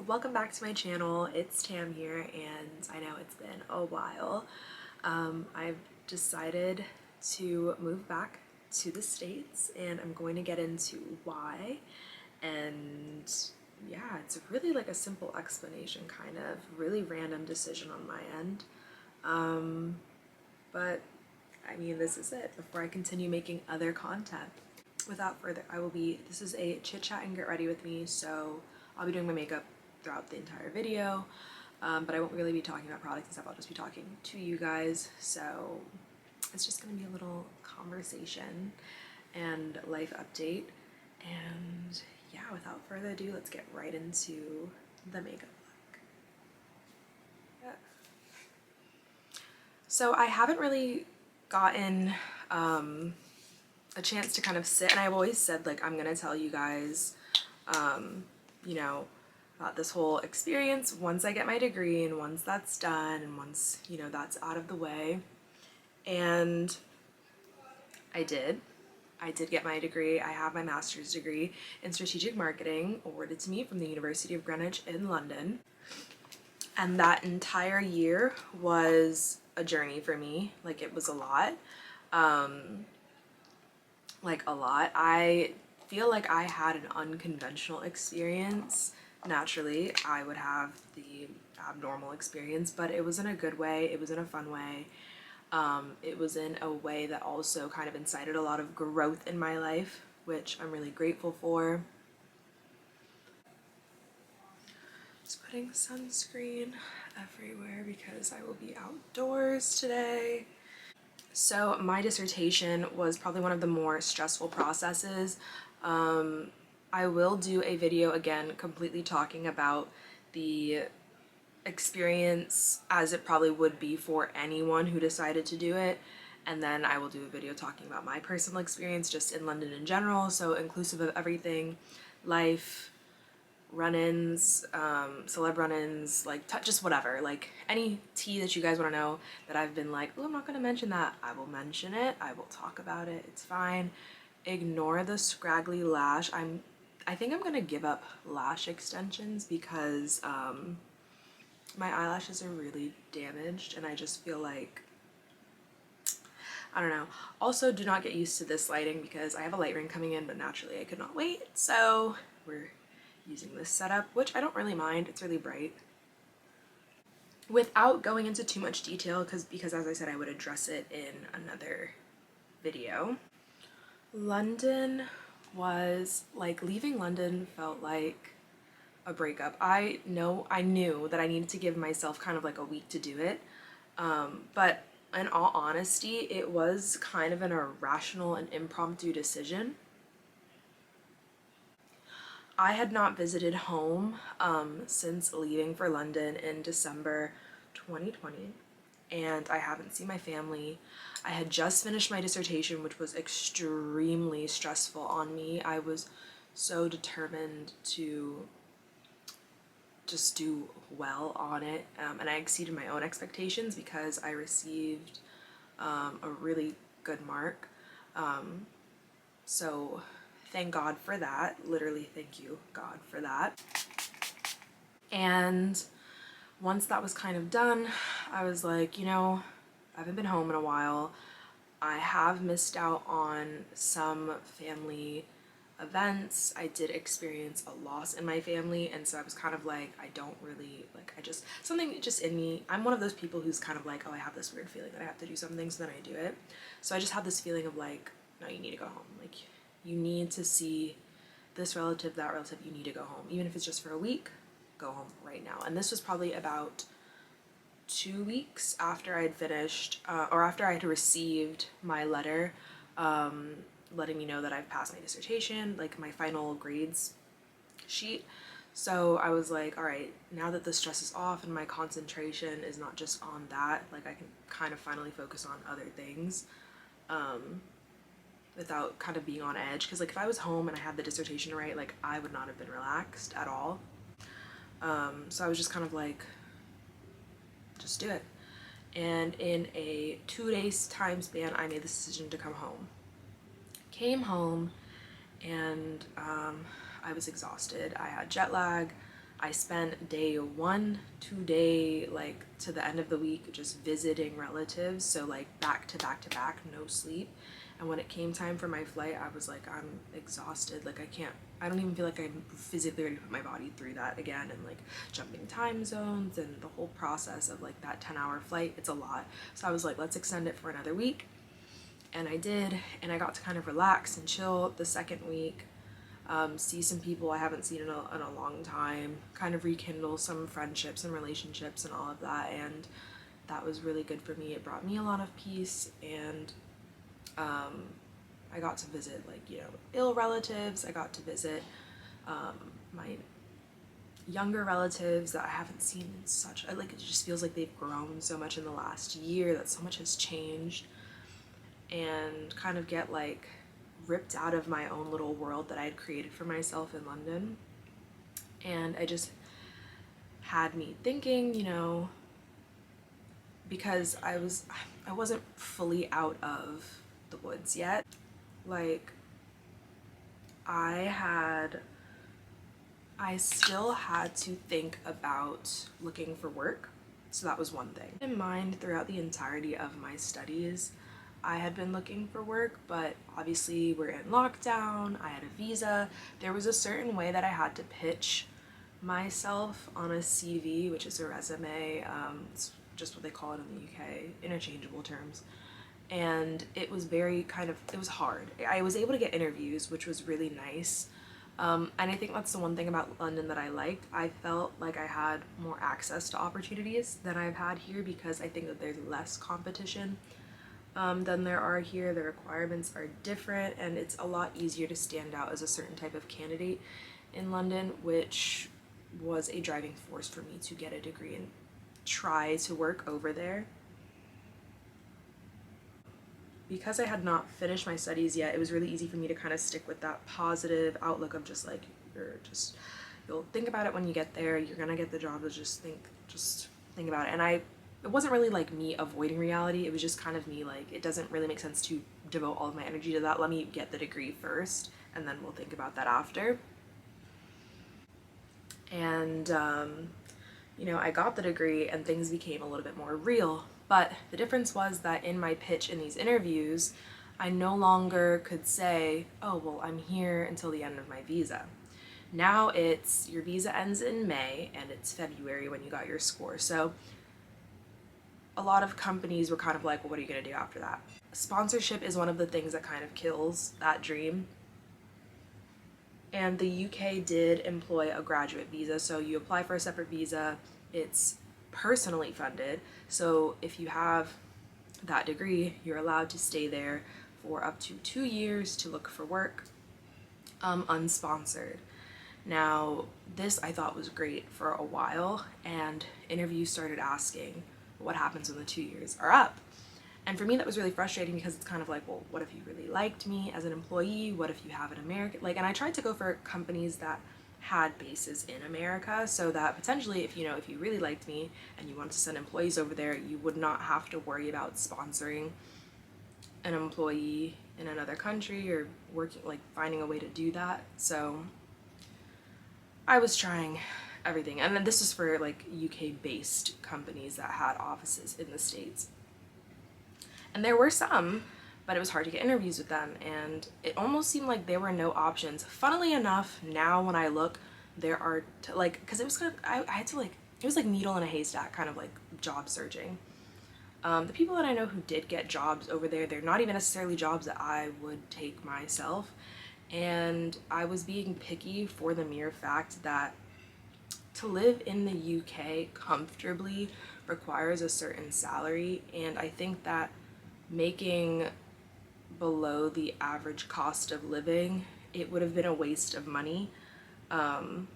welcome back to my channel. It's Tam here, and I know it's been a while. I've decided to move back to the States, and I'm going to get into why. And yeah, it's really like a simple explanation, kind of really random decision on my end. But I mean, this is it before I continue making other content. Without further, this is a chit chat and get ready with me, so I'll be doing my makeup throughout the entire video, but I won't really be talking about products and stuff. I'll just be talking to you guys, so it's just gonna be a little conversation and life update. And yeah, without further ado, let's get right into the makeup look. Yeah. So I haven't really gotten a chance to kind of sit, and I've always said like I'm gonna tell you guys you know, about this whole experience once I get my degree and once that's done and once, you know, that's out of the way. And I did get my degree. I have my master's degree in strategic marketing awarded to me from the University of Greenwich in London. And that entire year was a journey for me. Like, it was a lot. Like a lot. I feel like I had an unconventional experience. Naturally, I would have the abnormal experience, but it was in a good way. It was in a fun way. It was in a way that also kind of incited a lot of growth in my life, which I'm really grateful for. Just putting sunscreen everywhere because I will be outdoors today. So my dissertation was probably one of the more stressful processes. I will do a video again completely talking about the experience as it probably would be for anyone who decided to do it, and then I will do a video talking about my personal experience just in London in general, so inclusive of everything, life, run-ins, celeb run-ins, like just whatever, like any tea that you guys want to know that I've been like, oh, I'm not going to mention that, I will mention it. I will talk about it. It's fine. Ignore the scraggly lash. I think I'm gonna give up lash extensions because my eyelashes are really damaged, and I just feel like, I don't know. Also, do not get used to this lighting because I have a light ring coming in, but naturally I could not wait, so we're using this setup, which I don't really mind. It's really bright. Without going into too much detail, because as I said, I would address it in another video. London was like, leaving London felt like a breakup. I knew that I needed to give myself kind of like a week to do it, but in all honesty, it was kind of an irrational and impromptu decision. I had not visited home since leaving for London in December 2020, and I haven't seen my family. I had just finished my dissertation, which was extremely stressful on me. I was so determined to just do well on it, and I exceeded my own expectations because I received a really good mark. So thank God for that. Literally, thank you, God, for that. And once that was kind of done, I was like, you know, I haven't been home in a while. I have missed out on some family events. I did experience a loss in my family, and so I was kind of like, I don't really, like, something just in me, I'm one of those people who's kind of like, oh, I have this weird feeling that I have to do something, so then I do it. So I just had this feeling of like, no, you need to go home. Like, you need to see this relative, that relative, you need to go home. Even if it's just for a week, go home right now. And this was probably about 2 weeks after I had finished, or after I had received my letter letting me know that I've passed my dissertation, like my final grades sheet. So I was like, all right, now that the stress is off and my concentration is not just on that, like I can kind of finally focus on other things without kind of being on edge. Because like if I was home and I had the dissertation to write, like I would not have been relaxed at all. So I was just kind of like, just do it. And in a 2-day time span, I made the decision to come home. Came home, and I was exhausted. I had jet lag. I spent day 1 to day like to the end of the week just visiting relatives, so like back to back to back, no sleep. And when it came time for my flight, I was like, I'm exhausted. Like I don't even feel like I'm physically ready to put my body through that again. And like jumping time zones and the whole process of like that 10-hour flight, it's a lot. So I was like, let's extend it for another week. And I did, and I got to kind of relax and chill the second week, see some people I haven't seen in a long time, kind of rekindle some friendships and relationships and all of that. And that was really good for me. It brought me a lot of peace, and I got to visit like, you know, ill relatives. I got to visit my younger relatives that I haven't seen in such, like, it just feels like they've grown so much in the last year, that so much has changed, and kind of get like ripped out of my own little world that I had created for myself in London. And I just had me thinking, you know, because I wasn't fully out of the woods yet. Like I still had to think about looking for work. So that was one thing. In mind, throughout the entirety of my studies, I had been looking for work, but obviously we're in lockdown, I had a visa. There was a certain way that I had to pitch myself on a CV, which is a resume. It's just what they call it in the UK, interchangeable terms. And it was it was hard. I was able to get interviews, which was really nice. And I think that's the one thing about London that I liked. I felt like I had more access to opportunities than I've had here, because I think that there's less competition than there are here. The requirements are different, and it's a lot easier to stand out as a certain type of candidate in London, which was a driving force for me to get a degree and try to work over there. Because I had not finished my studies yet, it was really easy for me to kind of stick with that positive outlook of just like, you'll think about it when you get there, you're gonna get the job, just think about it. And it wasn't really like me avoiding reality, it was just kind of me like, it doesn't really make sense to devote all of my energy to that. Let me get the degree first, and then we'll think about that after. And you know, I got the degree and things became a little bit more real. But the difference was that in my pitch in these interviews, I no longer could say, oh, well, I'm here until the end of my visa. Now it's your visa ends in May and it's February when you got your score. So a lot of companies were kind of like, well, what are you going to do after that? Sponsorship is one of the things that kind of kills that dream. And the UK did employ a graduate visa, so you apply for a separate visa. It's personally funded, so if you have that degree, you're allowed to stay there for up to 2 years to look for work, unsponsored. Now, this I thought was great for a while, and interviews started asking what happens when the 2 years are up. And for me, that was really frustrating, because it's kind of like, well, what if you really liked me as an employee? What if you have an American, like, and I tried to go for companies that had bases in America, so that potentially if you really liked me and you wanted to send employees over there, you would not have to worry about sponsoring an employee in another country or working, like finding a way to do that. So I was trying everything. And then this is for like UK based companies that had offices in the States. And there were some, but it was hard to get interviews with them, and it almost seemed like there were no options. Funnily enough, now when I look, there are, because it was kind of, I had to like, it was like needle in a haystack, kind of like job searching. The people that I know who did get jobs over there, they're not even necessarily jobs that I would take myself. And I was being picky for the mere fact that to live in the UK comfortably requires a certain salary, and I think that making below the average cost of living, it would have been a waste of money. And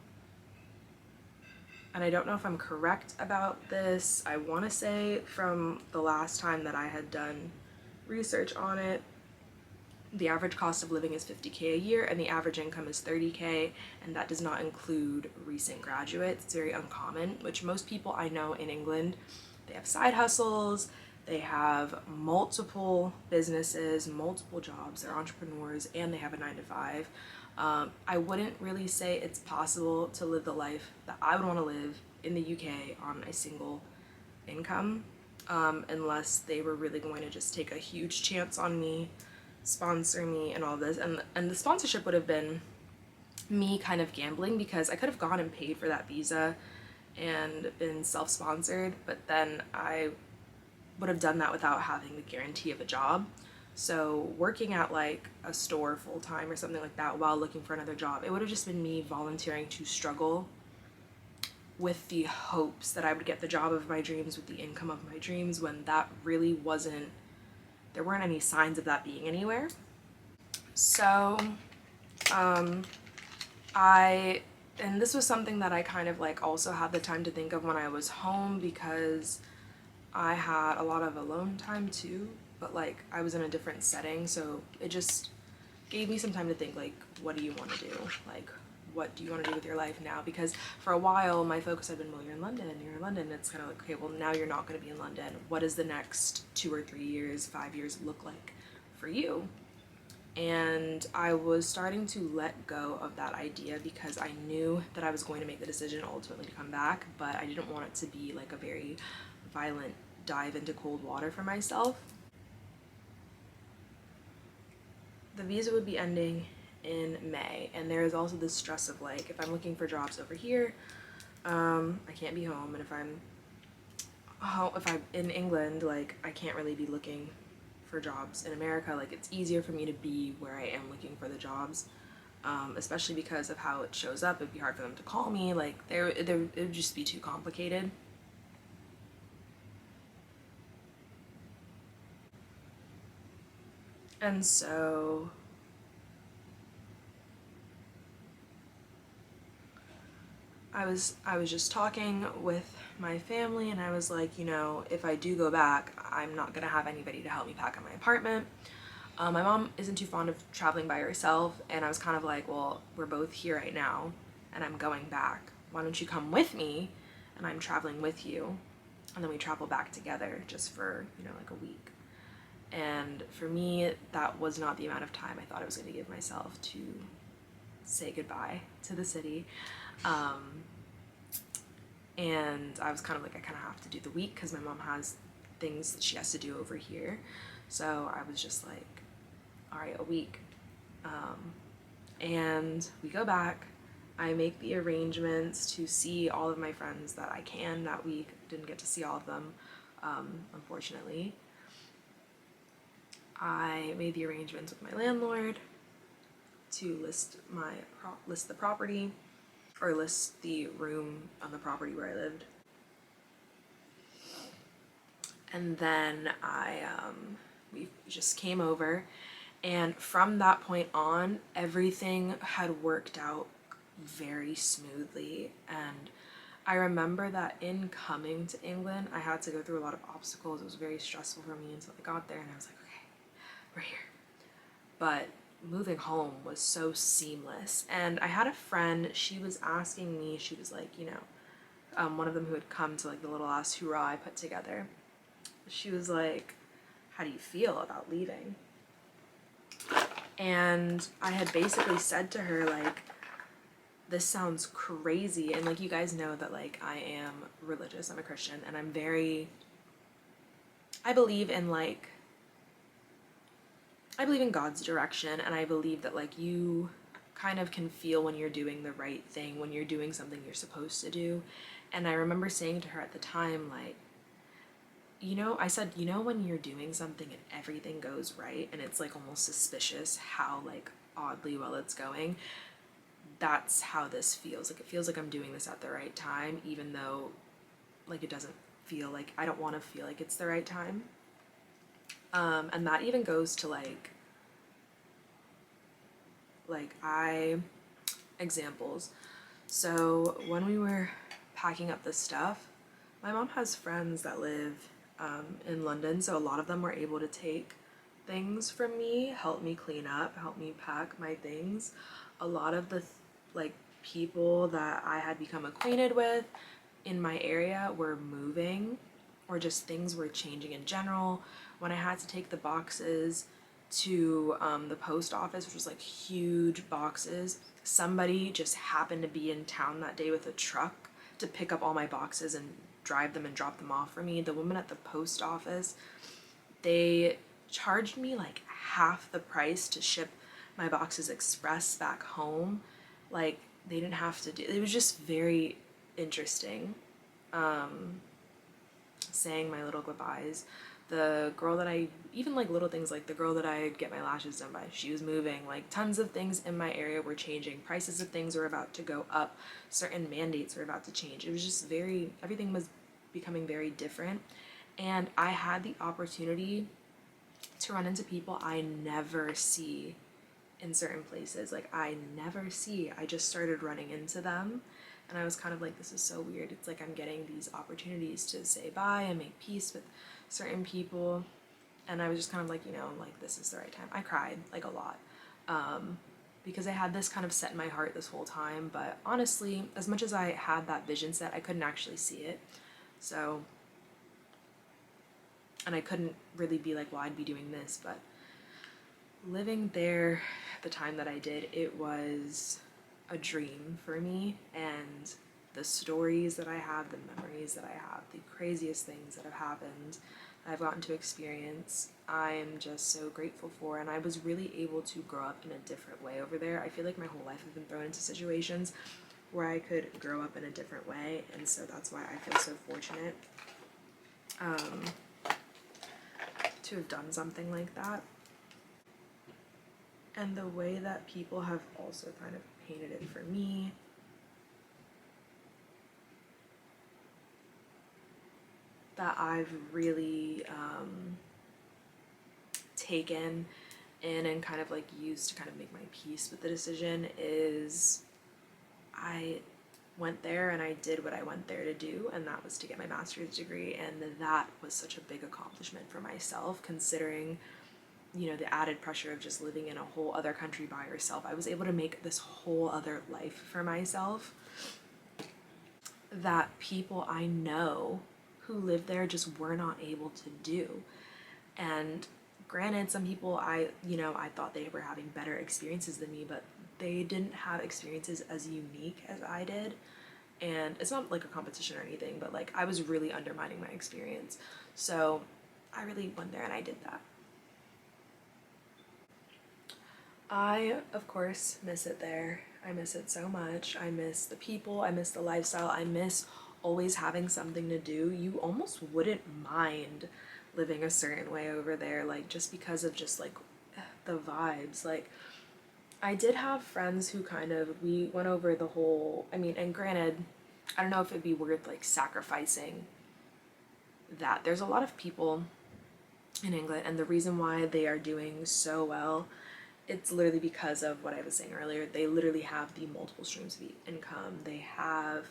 I don't know if I'm correct about this. I want to say from the last time that I had done research on it, the average cost of living is $50K a year and the average income is $30K, and that does not include recent graduates. It's very uncommon, which most people I know in England, they have side hustles, They have multiple businesses, multiple jobs, they're entrepreneurs, and they have a 9 to 5. I wouldn't really say it's possible to live the life that I would want to live in the UK on a single income, unless they were really going to just take a huge chance on me, sponsor me, and all this. And the sponsorship would have been me kind of gambling, because I could have gone and paid for that visa and been self-sponsored, but then I would have done that without having the guarantee of a job. So working at like a store full time or something like that while looking for another job, it would have just been me volunteering to struggle with the hopes that I would get the job of my dreams with the income of my dreams, when that really wasn't, there weren't any signs of that being anywhere. So and this was something that I kind of like also had the time to think of when I was home, because I had a lot of alone time too, but like I was in a different setting, so it just gave me some time to think, like, what do you want to do? Like, what do you want to do with your life now? Because for a while my focus had been, well, you're in London, it's kind of like, okay, well, now you're not going to be in London. What does the next 2 or 3 years, 5 years look like for you? And I was starting to let go of that idea, because I knew that I was going to make the decision ultimately to come back, but I didn't want it to be like a very violent dive into cold water for myself. The visa would be ending in May, and there is also this stress of like, if I'm looking for jobs over here, I can't be home, and if I'm in England, like I can't really be looking for jobs in America. Like it's easier for me to be where I am looking for the jobs, especially because of how it shows up. It'd be hard for them to call me. Like it would just be too complicated. And so I was just talking with my family, and I was like, you know, if I do go back, I'm not gonna have anybody to help me pack up my apartment. My mom isn't too fond of traveling by herself, and I was kind of like, well, we're both here right now, and I'm going back. Why don't you come with me, and I'm traveling with you, and then we travel back together just for, you know, like a week. And for me, that was not the amount of time I thought I was going to give myself to say goodbye to the city. And I was kind of like, I kind of have to do the week because my mom has things that she has to do over here. So I was just like, all right, a week. And we go back. I make the arrangements to see all of my friends that I can that week. Didn't get to see all of them, unfortunately. I made the arrangements with my landlord to list the property, or list the room on the property where I lived. And then we just came over, and from that point on, everything had worked out very smoothly. And I remember that in coming to England, I had to go through a lot of obstacles. It was very stressful for me until I got there, and I was like, okay, we're here. But moving home was so seamless. And I had a friend, she was asking me, she was like, you know, one of them who had come to like the little ass hoorah I put together, she was like, how do you feel about leaving? And I had basically said to her, like, this sounds crazy. And like, you guys know that like I am religious, I'm a Christian, and I believe in God's direction, and I believe that like you kind of can feel when you're doing the right thing, when you're doing something you're supposed to do. And I remember saying to her at the time, like, you know, I said, you know, when you're doing something and everything goes right and it's like almost suspicious how like oddly well it's going, that's how this feels. Like it feels like I'm doing this at the right time, even though like it doesn't feel like, I don't want to feel like it's the right time. And that even goes to like examples. So when we were packing up the stuff, my mom has friends that live in London, so a lot of them were able to take things from me, help me clean up, help me pack my things. A lot of the like people that I had become acquainted with in my area were moving or just things were changing in general. When I had to take the boxes to the post office, which was like huge boxes, somebody just happened to be in town that day with a truck to pick up all my boxes and drive them and drop them off for me. The woman at the post office, they charged me like half the price to ship my boxes express back home. Like, they didn't have to do it. Was just very interesting. Saying my little goodbyes. The girl that I, even like little things like the girl that I'd get my lashes done by, she was moving. Like, tons of things in my area were changing. Prices of things were about to go up. Certain mandates were about to change. It was just everything was becoming very different. And I had the opportunity to run into people I never see in certain places. Like, I never see. I just started running into them. And I was kind of like, this is so weird. It's like I'm getting these opportunities to say bye and make peace with certain people. And I was just kind of like, like, this is the right time. I cried like a lot. Because I had this kind of set in my heart this whole time. But honestly, as much as I had that vision set, I couldn't actually see it. So, and I couldn't really be like, well, I'd be doing this. But living there the time that I did, it was a dream for me. And the stories that I have, the memories that I have, the craziest things that have happened, I've gotten to experience, I'm just so grateful for. And I was really able to grow up in a different way over there. I feel like my whole life I've been thrown into situations where I could grow up in a different way, and so that's why I feel so fortunate to have done something like that. And the way that people have also kind of painted it for me, that I've really taken in and kind of like used to kind of make my peace with the decision, is I went there and I did what I went there to do, and that was to get my master's degree. And that was such a big accomplishment for myself, considering the added pressure of just living in a whole other country by yourself. I was able to make this whole other life for myself that people I know who live there just were not able to do. And granted, some people I thought they were having better experiences than me, but they didn't have experiences as unique as I did. And it's not like a competition or anything, but like I was really undermining my experience. So I really went there and I did that. I, of course, miss it there. I miss it so much. I miss the people. I miss the lifestyle. I miss always having something to do. You almost wouldn't mind living a certain way over there, like, just because of just like the vibes. Like, I did have friends who we went over the whole, and granted, I don't know if it'd be worth like sacrificing that. There's a lot of people in England, and the reason why they are doing so well, it's literally because of what I was saying earlier. They literally have the multiple streams of income. They have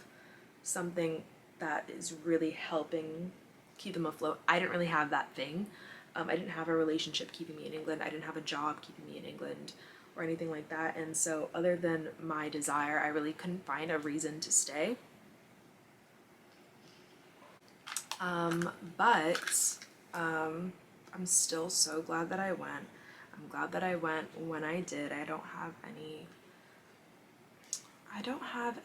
something that is really helping keep them afloat. I didn't really have that thing. I didn't have a relationship keeping me in England. I didn't have a job keeping me in England or anything like that. And so other than my desire, I really couldn't find a reason to stay. But I'm still so glad that I went. I'm glad that I went when I did. I don't have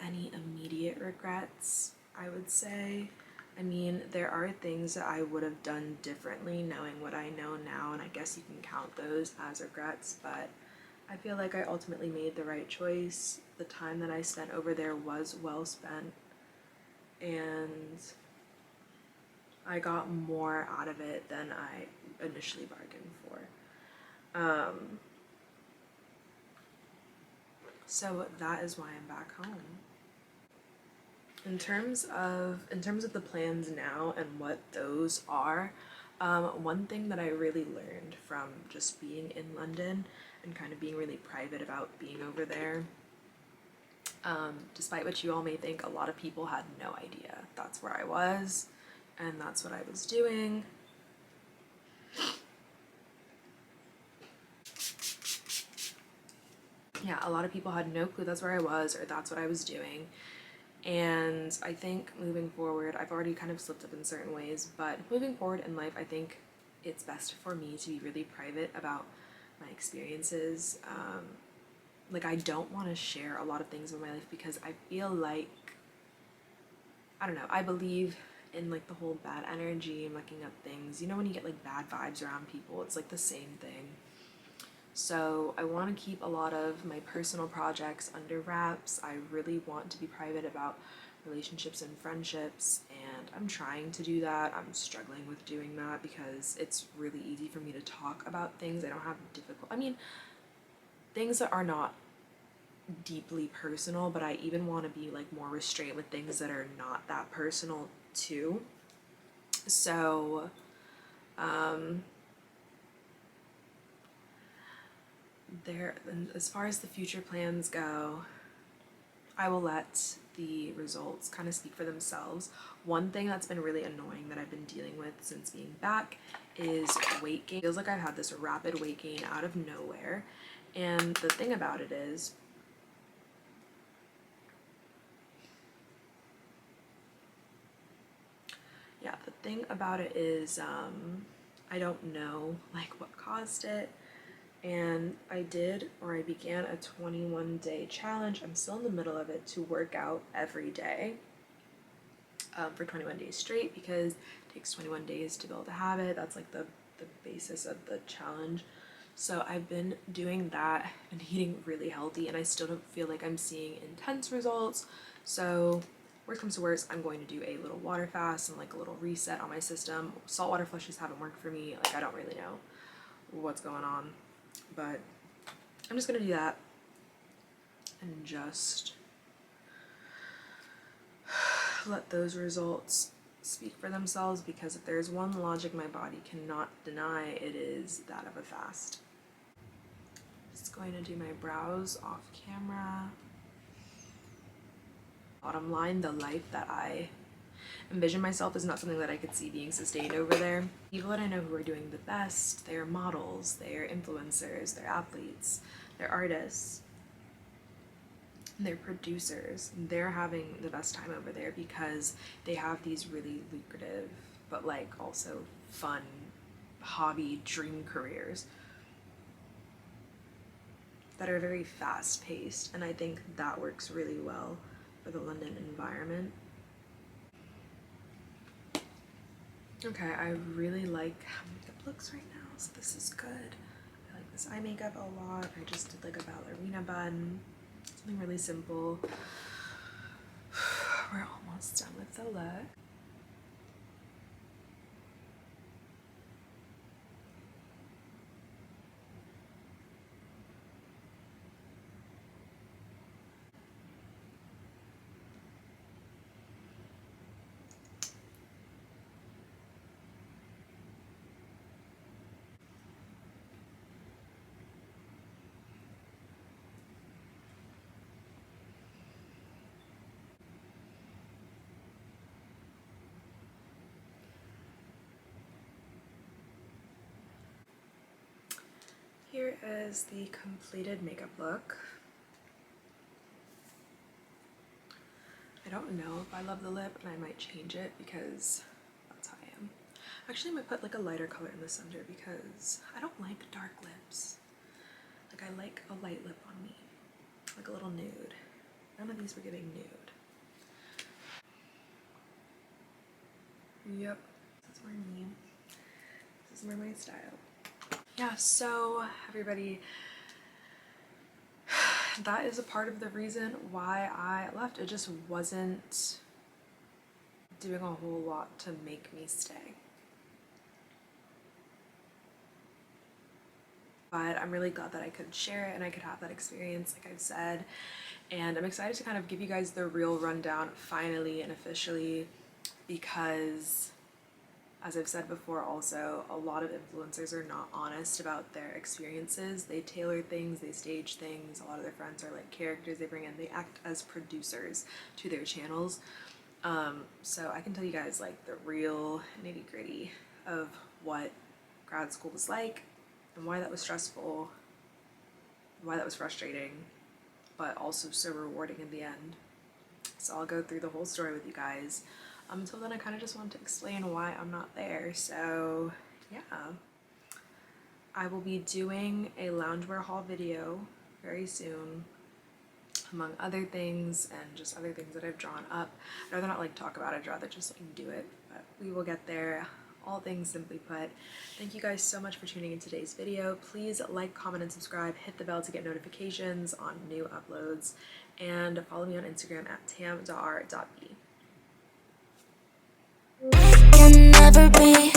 any immediate regrets, I would say. There are things that I would have done differently knowing what I know now, and I guess you can count those as regrets, but I feel like I ultimately made the right choice. The time that I spent over there was well spent, and I got more out of it than I initially bargained for. So that is why I'm back home. In terms of the plans now and what those are, one thing that I really learned from just being in London and kind of being really private about being over there, despite what you all may think, a lot of people had no idea that's where I was and that's what I was doing. Yeah, a lot of people had no clue that's where I was or that's what I was doing. And I think moving forward, I've already kind of slipped up in certain ways, but moving forward in life, I think it's best for me to be really private about my experiences. Like, I don't want to share a lot of things in my life because I feel like, I don't know, I believe in like the whole bad energy, mucking up things. You know, when you get like bad vibes around people, it's like the same thing. So I want to keep a lot of my personal projects under wraps. I really want to be private about relationships and friendships, and I'm trying to do that. I'm struggling with doing that because it's really easy for me to talk about things I don't have I mean, things that are not deeply personal, but I even want to be like more restrained with things that are not that personal too. So, and as far as the future plans go, I will let the results kind of speak for themselves. One thing that's been really annoying that I've been dealing with since being back is weight gain. It feels like I've had this rapid weight gain out of nowhere. And the thing about it is, I don't know like what caused it. And I began a 21-day challenge. I'm still in the middle of it, to work out every day for 21 days straight, because it takes 21 days to build a habit. That's like the basis of the challenge. So I've been doing that and eating really healthy, and I still don't feel like I'm seeing intense results. So worst comes to worst, I'm going to do a little water fast and like a little reset on my system. Saltwater flushes haven't worked for me. Like, I don't really know what's going on, but I'm just gonna do that and just let those results speak for themselves, because if there's one logic my body cannot deny, it is that of a fast. Just going to do my brows off camera. Bottom line, the life that I envision myself is not something that I could see being sustained over there. People that I know who are doing the best, they're models, they're influencers, they're athletes, they're artists, they're producers. They're having the best time over there because they have these really lucrative but like also fun hobby dream careers that are very fast paced, and I think that works really well for the London environment. Okay, I really like how makeup looks right now, so this is good. I like this eye makeup a lot. I just did like a ballerina bun, something really simple. We're almost done with the look. Here is the completed makeup look. I don't know if I love the lip, and I might change it because that's how I am. Actually, I might put like a lighter color in the center because I don't like dark lips. Like, I like a light lip on me, like a little nude. None of these were giving nude. Yep, this is more me. This is more my style. Yeah, so everybody, that is a part of the reason why I left. It just wasn't doing a whole lot to make me stay. But I'm really glad that I could share it and I could have that experience, like I've said. And I'm excited to kind of give you guys the real rundown finally and officially, because as I've said before also, a lot of influencers are not honest about their experiences. They tailor things, they stage things. A lot of their friends are like characters they bring in. They act as producers to their channels. So I can tell you guys like the real nitty gritty of what grad school was like and why that was stressful, why that was frustrating, but also so rewarding in the end. So I'll go through the whole story with you guys. Until then, I kind of just want to explain why I'm not there. So yeah, I will be doing a loungewear haul video very soon, among other things, and just other things that I've drawn up. I'd rather not like talk about it, I'd rather just like do it, but we will get there. All things simply put. Thank you guys so much for tuning in today's video. Please like, comment, and subscribe. Hit the bell to get notifications on new uploads, and follow me on Instagram at tam.art.b. Can never be